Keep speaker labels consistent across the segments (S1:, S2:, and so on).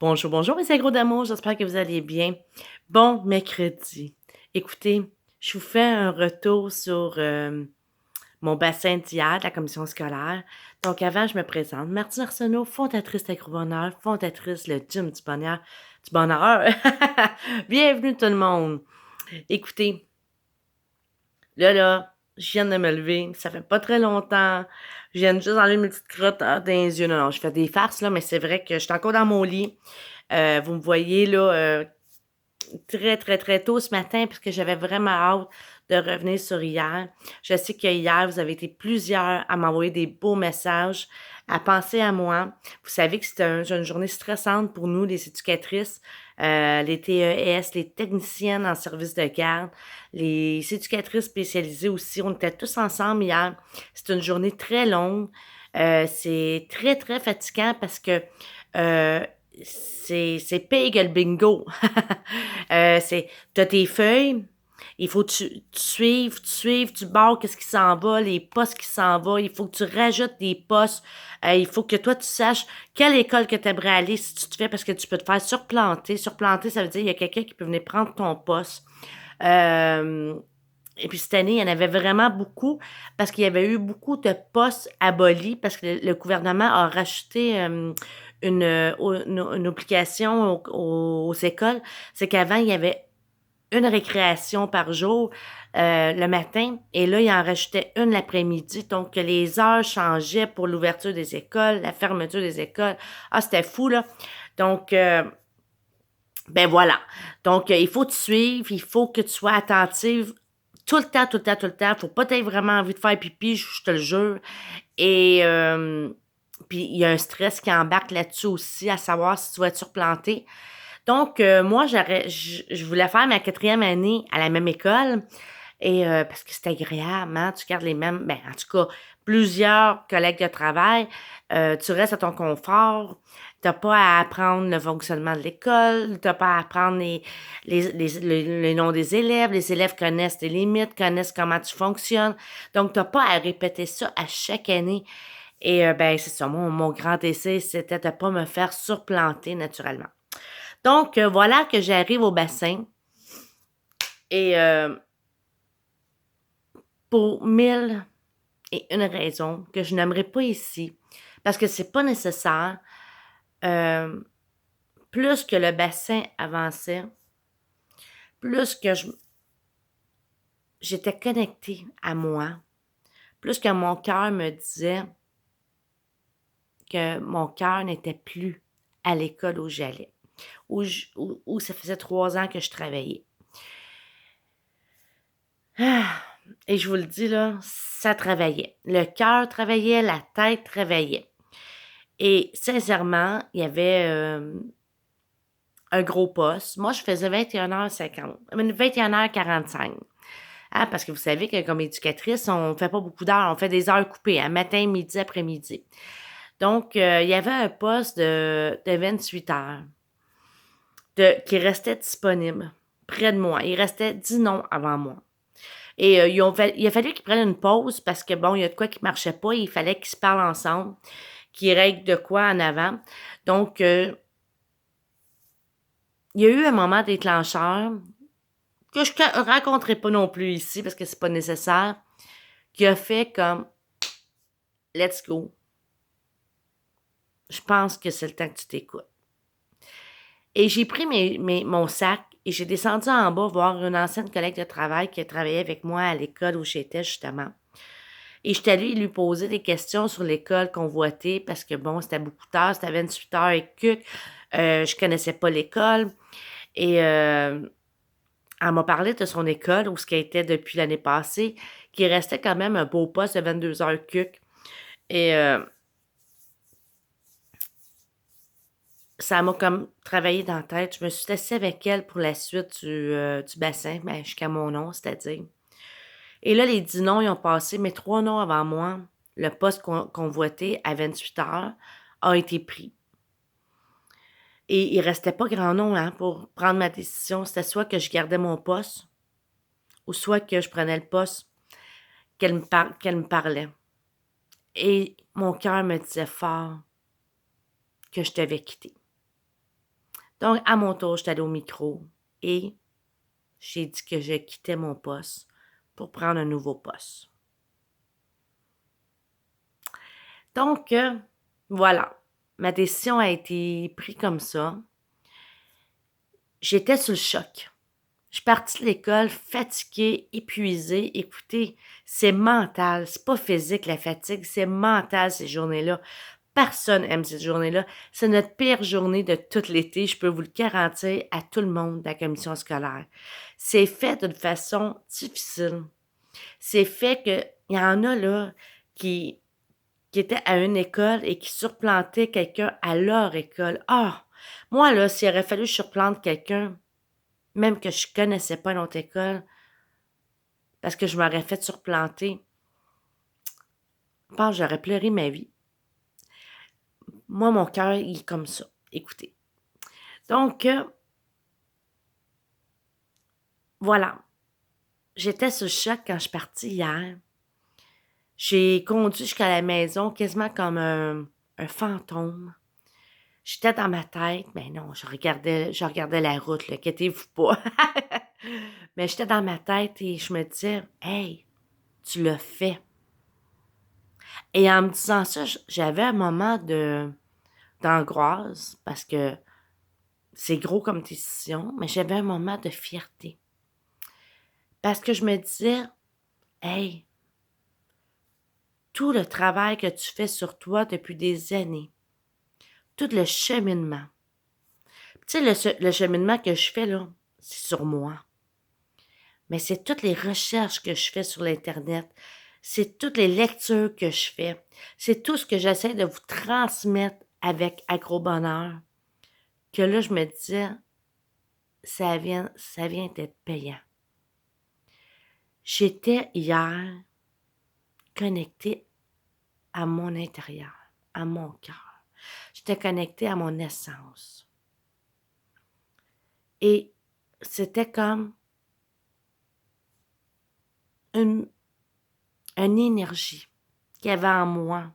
S1: Bonjour, bonjour mes agros d'amour, j'espère que vous allez bien. Bon mercredi. Écoutez, je vous fais un retour sur mon bassin d'hier de la commission scolaire. Donc avant, je me présente. Martine Arsenault, fondatrice d'Agro-Bonheur, fondatrice le Gym du Bonheur. Du Bonheur! Bienvenue tout le monde! Écoutez, là, je viens de me lever, ça fait pas très longtemps. Je viens juste enlever mes petites crottes dans les yeux. Non, je fais des farces, là, mais c'est vrai que je suis encore dans mon lit. Vous me voyez, là, très, très, très tôt ce matin parce que j'avais vraiment hâte de revenir sur hier. Je sais que hier, vous avez été plusieurs à m'envoyer des beaux messages, à penser à moi. Vous savez que c'est une journée stressante pour nous, les éducatrices, les TES, les techniciennes en service de garde, les éducatrices spécialisées aussi. On était tous ensemble hier. C'est une journée très longue. C'est très, très fatigant parce que euh, c'est pire que le bingo. T'as tes feuilles, il faut que tu suives, tu barres qu'est-ce qui s'en va, les postes qui s'en va, il faut que tu rajoutes des postes, il faut que toi tu saches quelle école que tu aimerais aller si tu te fais, parce que tu peux te faire surplanter. Surplanter, ça veut dire il y a quelqu'un qui peut venir prendre ton poste. Euh, et puis cette année, il y en avait vraiment beaucoup parce qu'il y avait eu beaucoup de postes abolis parce que le gouvernement a racheté une obligation aux écoles. C'est qu'avant, il y avait une récréation par jour le matin et là, il en rajoutait une l'après-midi. Donc, les heures changeaient pour l'ouverture des écoles, la fermeture des écoles. Ah, c'était fou, là. Donc, ben voilà. Donc, il faut te suivre, il faut que tu sois attentive tout le temps, tout le temps, tout le temps. Faut pas t'aies vraiment envie de faire pipi, je te le jure. Et puis, il y a un stress qui embarque là-dessus aussi, à savoir si tu vas être surplanté. Donc, moi, je voulais faire ma quatrième année à la même école. Et parce que c'est agréable, hein? Tu gardes les mêmes, ben, en tout cas, plusieurs collègues de travail. Tu restes à ton confort. T'as pas à apprendre le fonctionnement de l'école. T'as pas à apprendre les noms des élèves. Les élèves connaissent tes limites, connaissent comment tu fonctionnes. Donc, t'as pas à répéter ça à chaque année. Et ben, c'est ça. Mon grand essai, c'était de pas me faire surplanter naturellement. Donc, voilà que j'arrive au bassin. Et pour 1001 raisons que je n'aimerais pas ici, parce que c'est pas nécessaire. Euh, Plus que le bassin avançait, plus que j'étais connectée à moi, plus que mon cœur me disait que mon cœur n'était plus à l'école où j'allais, où ça faisait 3 ans que je travaillais. Ah, et je vous le dis, là, ça travaillait. Le cœur travaillait, la tête travaillait. Et sincèrement, il y avait un gros poste. Moi, je faisais 21h50, 21h45. Hein, parce que vous savez que comme éducatrice, on ne fait pas beaucoup d'heures, on fait des heures coupées, hein, matin, midi, après-midi. Donc, il y avait un poste de 28 heures qui restait disponible près de moi. Il restait 10 noms avant moi. Et il a fallu qu'ils prennent une pause parce que, bon, il y a de quoi qui ne marchait pas. Il fallait qu'ils se parlent ensemble, qu'ils règlent de quoi en avant. Donc, il y a eu un moment déclencheur que je ne raconterai pas non plus ici parce que c'est pas nécessaire, qui a fait comme let's go. Je pense que c'est le temps que tu t'écoutes. Et j'ai pris mon sac et j'ai descendu en bas voir une ancienne collègue de travail qui a travaillé avec moi à l'école où j'étais justement. Et je suis allée lui poser des questions sur l'école convoitée parce que bon, c'était beaucoup tard, c'était 28 heures et que je connaissais pas l'école. Et elle m'a parlé de son école, où ce qu'elle était depuis l'année passée, qui restait quand même un beau poste de 22 heures cuc. Et ça m'a comme travaillé dans la tête. Je me suis assise avec elle pour la suite du bassin, ben, jusqu'à mon nom, c'est-à-dire. Et là, les 10 noms, ils ont passé, mais 3 noms avant moi, le poste convoité à 28 heures a été pris. Et il restait pas grand nom hein, pour prendre ma décision. C'était soit que je gardais mon poste, ou soit que je prenais le poste qu'elle me parlait. Et mon cœur me disait fort que je devais quitter. Donc, à mon tour, j'étais allée au micro et j'ai dit que je quittais mon poste pour prendre un nouveau poste. Donc, voilà, ma décision a été prise comme ça. J'étais sous le choc. Je suis partie de l'école fatiguée, épuisée. Écoutez, c'est mental, c'est pas physique la fatigue, c'est mental ces journées-là. Personne aime cette journée-là. C'est notre pire journée de tout l'été, je peux vous le garantir à tout le monde de la commission scolaire. C'est fait d'une façon difficile. C'est fait que il y en a là qui, qui étaient à une école et qui surplantaient quelqu'un à leur école. Ah! Moi, là, s'il aurait fallu que je surplante quelqu'un, même que je connaissais pas une autre école, parce que je m'aurais fait surplanter, je pense que j'aurais pleuré ma vie. Moi, mon cœur, il est comme ça. Écoutez. Donc, voilà. J'étais sous le choc quand je suis partie hier. J'ai conduit jusqu'à la maison quasiment comme un fantôme. J'étais dans ma tête, mais non, je regardais la route, là, inquiétez-vous pas. Mais j'étais dans ma tête et je me disais, hey, tu l'as fait. Et en me disant ça, j'avais un moment d'angoisse parce que c'est gros comme décision, mais j'avais un moment de fierté. Parce que je me disais, hey, tout le travail que tu fais sur toi depuis des années, tout le cheminement. Tu sais, le cheminement que je fais, là, c'est sur moi. Mais c'est toutes les recherches que je fais sur l'Internet. C'est toutes les lectures que je fais. C'est tout ce que j'essaie de vous transmettre avec Agro-Bonheur. Que là, je me disais, ça vient d'être payant. J'étais hier connectée à mon intérieur, à mon cœur. J'étais connectée à mon essence. Et c'était comme une, une énergie qu'il y avait en moi,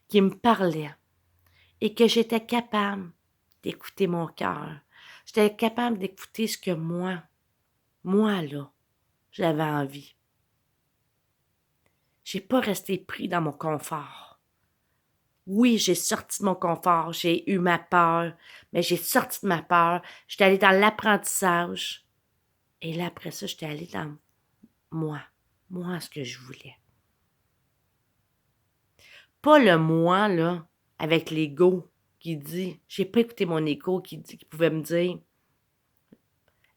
S1: qui me parlait et que j'étais capable d'écouter mon cœur. J'étais capable d'écouter ce que moi là, j'avais envie. J'ai pas resté pris dans mon confort. Oui, j'ai sorti de mon confort, j'ai eu ma peur, mais j'ai sorti de ma peur, j'étais allée dans l'apprentissage. Et là, après ça, j'étais allée dans moi, moi, ce que je voulais. Pas le moi, là, avec l'ego qui dit, j'ai pas écouté mon ego qui pouvait me dire,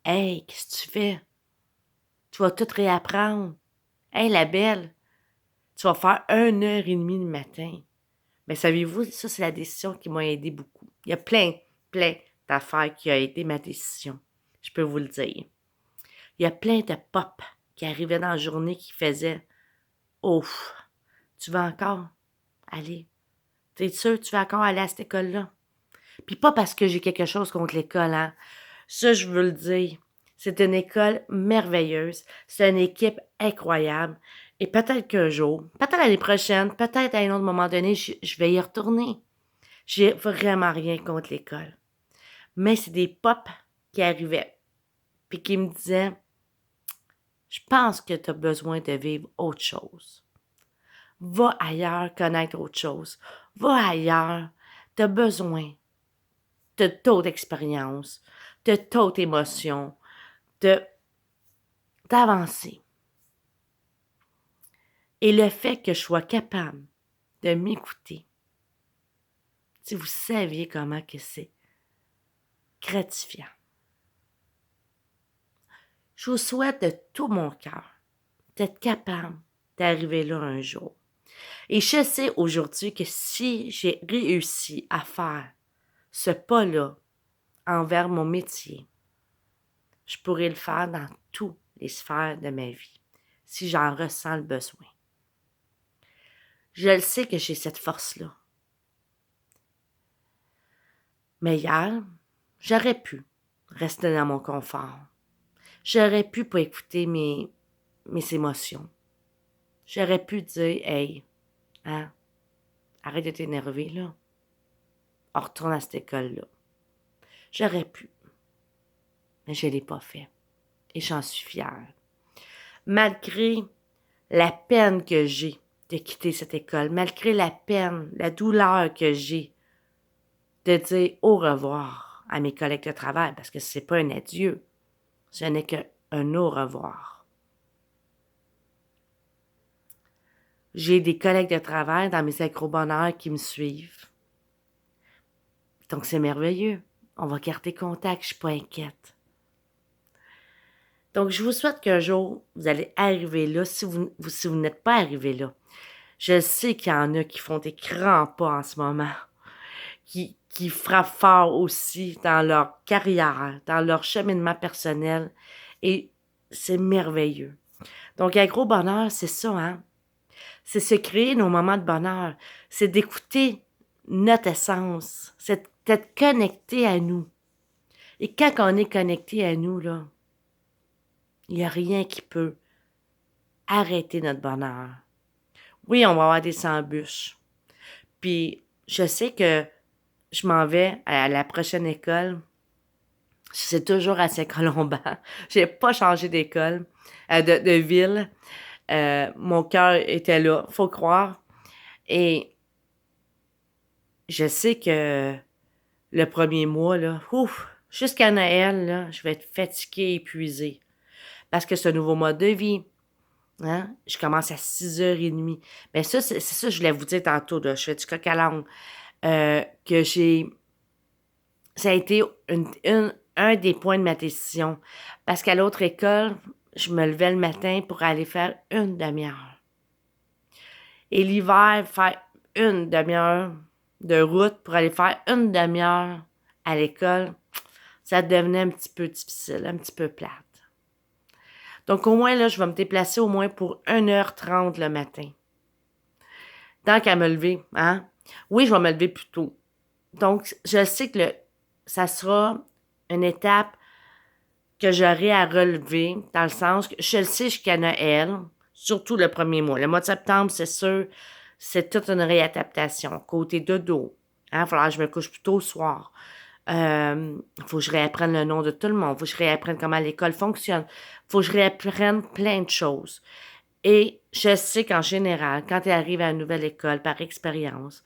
S1: hey, qu'est-ce que tu fais? Tu vas tout réapprendre. Hey, la belle, tu vas faire 1 heure et demie le matin. Mais savez-vous, ça, c'est la décision qui m'a aidé beaucoup. Il y a plein d'affaires qui ont aidé ma décision. Je peux vous le dire. Il y a plein de pop qui arrivaient dans la journée qui faisaient, ouf, tu vas encore aller? T'es sûr que tu vas encore aller à cette école-là? Puis pas parce que j'ai quelque chose contre l'école, hein. Ça, je veux le dire. C'est une école merveilleuse. C'est une équipe incroyable. Et peut-être qu'un jour, peut-être l'année prochaine, peut-être à un autre moment donné, je vais y retourner. J'ai vraiment rien contre l'école. Mais c'est des pops qui arrivaient. Puis qui me disaient, je pense que tu as besoin de vivre autre chose. Va ailleurs connaître autre chose. Va ailleurs. Tu as besoin de d'autres expériences, de d'autres émotions, d'avancer. Et le fait que je sois capable de m'écouter, si vous saviez comment que c'est gratifiant. Je vous souhaite de tout mon cœur d'être capable d'arriver là un jour. Et je sais aujourd'hui que si j'ai réussi à faire ce pas-là envers mon métier, je pourrais le faire dans toutes les sphères de ma vie, si j'en ressens le besoin. Je le sais que j'ai cette force-là. Mais hier, j'aurais pu rester dans mon confort. J'aurais pu pas écouter mes émotions. J'aurais pu dire, hey, hein, arrête de t'énerver, là. On retourne à cette école-là. J'aurais pu, mais je ne l'ai pas fait. Et j'en suis fière. Malgré la peine que j'ai de quitter cette école, malgré la peine, la douleur que j'ai de dire au revoir à mes collègues de travail, parce que ce n'est pas un adieu, ce n'est qu'un au revoir. J'ai des collègues de travail dans mes agro-bonheurs qui me suivent. Donc, c'est merveilleux. On va garder contact, je ne suis pas inquiète. Donc, je vous souhaite qu'un jour, vous allez arriver là, si vous n'êtes pas arrivé là. Je sais qu'il y en a qui font des grands pas en ce moment, qui frappent fort aussi dans leur carrière, dans leur cheminement personnel, et c'est merveilleux. Donc, agro-bonheur, c'est ça, hein? C'est se créer nos moments de bonheur. C'est d'écouter notre essence. C'est d'être connecté à nous. Et quand on est connecté à nous, là, il n'y a rien qui peut arrêter notre bonheur. Oui, on va avoir des embûches. Puis, je sais que je m'en vais à la prochaine école. C'est toujours à Saint-Colomban. Je n'ai pas changé d'école, de ville. Mon cœur était là, faut croire. Et je sais que le premier mois, là, jusqu'à Noël, là, je vais être fatiguée, épuisée. Parce que c'est un nouveau mode de vie. Hein? Je commence à 6h30. Mais ça, c'est ça que je voulais vous dire tantôt, là. Je fais du coq à l'âne. Que j'ai... Ça a été un des points de ma décision. Parce qu'à l'autre école, je me levais le matin pour aller faire une demi-heure. Et l'hiver, faire une demi-heure de route pour aller faire une demi-heure à l'école, ça devenait un petit peu difficile, un petit peu plate. Donc, au moins, là, je vais me déplacer au moins pour 1h30 le matin. Tant qu'à me lever, hein? Oui, je vais me lever plus tôt. Donc, je sais que ça sera une étape que j'aurai à relever, dans le sens que je le sais jusqu'à Noël, surtout le premier mois. Le mois de septembre, c'est sûr, c'est toute une réadaptation. Côté dodo, hein, il va falloir que je me couche plus tôt le soir. Faut que je réapprenne le nom de tout le monde. Faut que je réapprenne comment l'école fonctionne. Faut que je réapprenne plein de choses. Et je sais qu'en général, quand tu arrives à une nouvelle école, par expérience,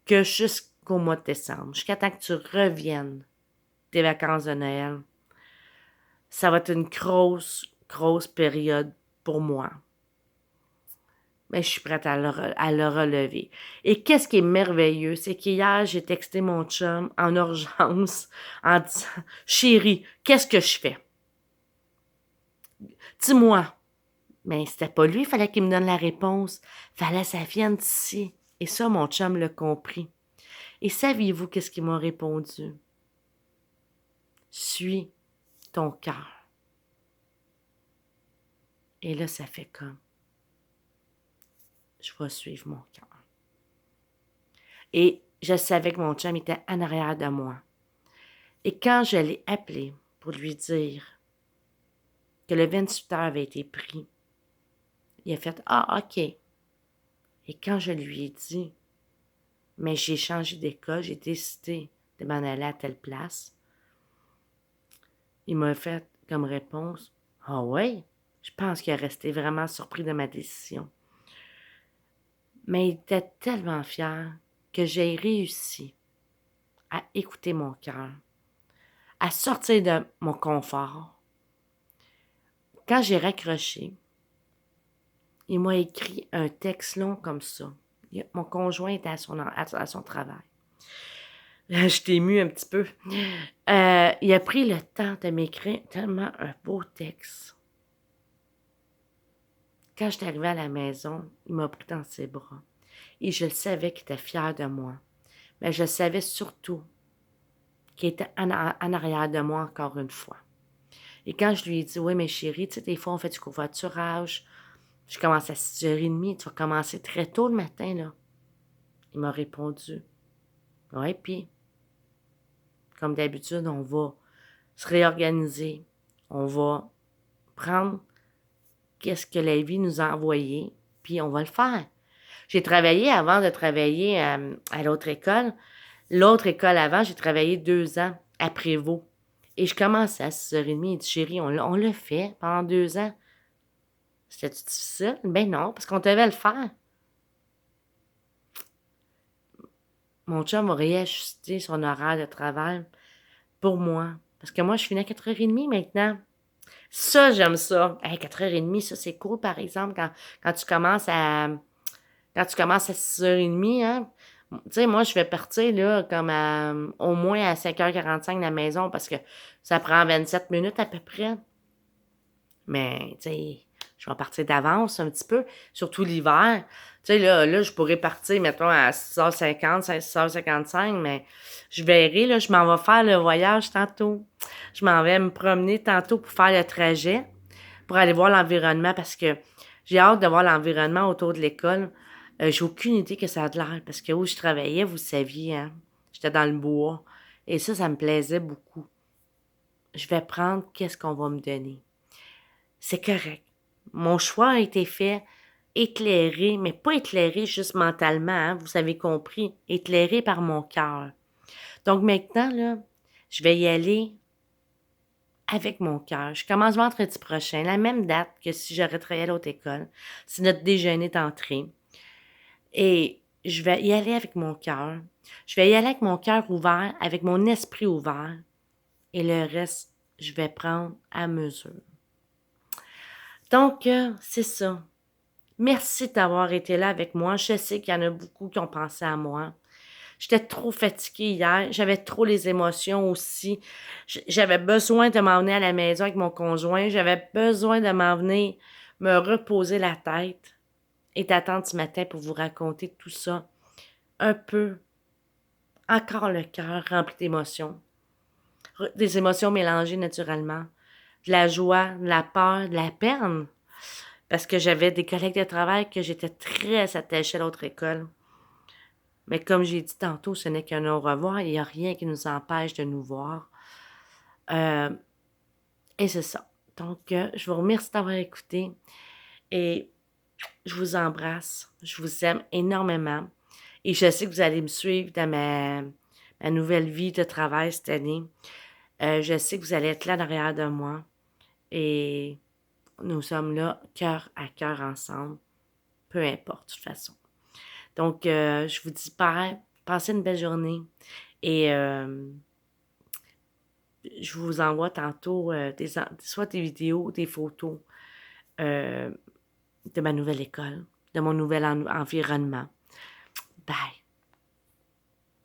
S1: que jusqu'au mois de décembre, jusqu'à temps que tu reviennes des vacances de Noël, ça va être une grosse, grosse période pour moi. Mais je suis prête à le relever. Et qu'est-ce qui est merveilleux, c'est qu'hier, j'ai texté mon chum en urgence en disant « Chérie, qu'est-ce que je fais? Dis-moi. » Mais c'était pas lui, il fallait qu'il me donne la réponse. Fallait que ça vienne d'ici. Et ça, mon chum l'a compris. Et saviez-vous qu'est-ce qu'il m'a répondu? Suis ton cœur. Et là, ça fait comme, je vais suivre mon cœur. Et je savais que mon chum était en arrière de moi. Et quand je l'ai appelé pour lui dire que le 28 heures avait été pris, il a fait « Ah, OK. » Et quand je lui ai dit « Mais j'ai changé d'école, j'ai décidé de m'en aller à telle place », il m'a fait comme réponse « Ah ouais? » Je pense qu'il est resté vraiment surpris de ma décision. Mais il était tellement fier que j'ai réussi à écouter mon cœur, à sortir de mon confort. Quand j'ai raccroché, il m'a écrit un texte long comme ça. Mon conjoint était à son travail. Je t'ai émue un petit peu. Il a pris le temps de m'écrire tellement un beau texte. Quand je suis arrivée à la maison, il m'a pris dans ses bras. Et je le savais qu'il était fier de moi. Mais je savais surtout qu'il était en arrière de moi encore une fois. Et quand je lui ai dit « Oui, mais chérie, tu sais, des fois, on fait du covoiturage. Je commence à 6h30. Tu vas commencer très tôt le matin, là. » Il m'a répondu « Ouais, puis, comme d'habitude, on va se réorganiser. On va prendre qu'est-ce que la vie nous a envoyé, puis on va le faire. » J'ai travaillé avant de travailler à l'autre école. L'autre école avant, j'ai travaillé 2 ans à Prévost. Et je commence à 6h30. Il dit, chérie, on l'a fait pendant 2 ans. C'était difficile? Ben non, parce qu'on devait le faire. Mon chum va réajuster son horaire de travail pour moi. Parce que moi, je finis à 4h30 maintenant. Ça, j'aime ça. Hey, 4h30, ça, c'est cool, par exemple, quand tu commences à, quand tu commences à 6h30, hein. Tu sais, moi, je vais partir, là, comme au moins à 5h45 de la maison parce que ça prend 27 minutes à peu près. Mais, tu sais, je vais partir d'avance un petit peu, surtout l'hiver. Tu sais, là, je pourrais partir, mettons, à 6h50, 6h55, mais je verrai, là, je m'en vais faire le voyage tantôt. Je m'en vais me promener tantôt pour faire le trajet, pour aller voir l'environnement, parce que j'ai hâte de voir l'environnement autour de l'école. J'ai aucune idée que ça a de l'air, parce que où je travaillais, vous saviez, hein, j'étais dans le bois. Et ça me plaisait beaucoup. Je vais prendre qu'est-ce qu'on va me donner. C'est correct. Mon choix a été fait, éclairé, mais pas éclairé juste mentalement, hein, vous avez compris, éclairé par mon cœur. Donc maintenant, là, je vais y aller avec mon cœur. Je commence vendredi prochain, la même date que si j'aurais travaillé à l'autre école. C'est notre déjeuner d'entrée. Et je vais y aller avec mon cœur. Je vais y aller avec mon cœur ouvert, avec mon esprit ouvert. Et le reste, je vais prendre à mesure. Donc, c'est ça. Merci d'avoir été là avec moi. Je sais qu'il y en a beaucoup qui ont pensé à moi. J'étais trop fatiguée hier. J'avais trop les émotions aussi. J'avais besoin de m'en venir à la maison avec mon conjoint. J'avais besoin de m'en venir me reposer la tête et d'attendre ce matin pour vous raconter tout ça. Un peu, encore le cœur rempli d'émotions. Des émotions mélangées naturellement. De la joie, de la peur, de la peine. Parce que j'avais des collègues de travail que j'étais très attachée à l'autre école. Mais comme j'ai dit tantôt, ce n'est qu'un au revoir. Il n'y a rien qui nous empêche de nous voir. Euh, et c'est ça. Donc, je vous remercie d'avoir écouté. Et je vous embrasse. Je vous aime énormément. Et je sais que vous allez me suivre dans ma nouvelle vie de travail cette année. Je sais que vous allez être là derrière de moi. Et nous sommes là, cœur à cœur ensemble. Peu importe, de toute façon. Donc, je vous dis bye. Passez une belle journée. Et je vous envoie tantôt soit des vidéos ou des photos euh, de ma nouvelle école, de mon nouvel environnement. Bye.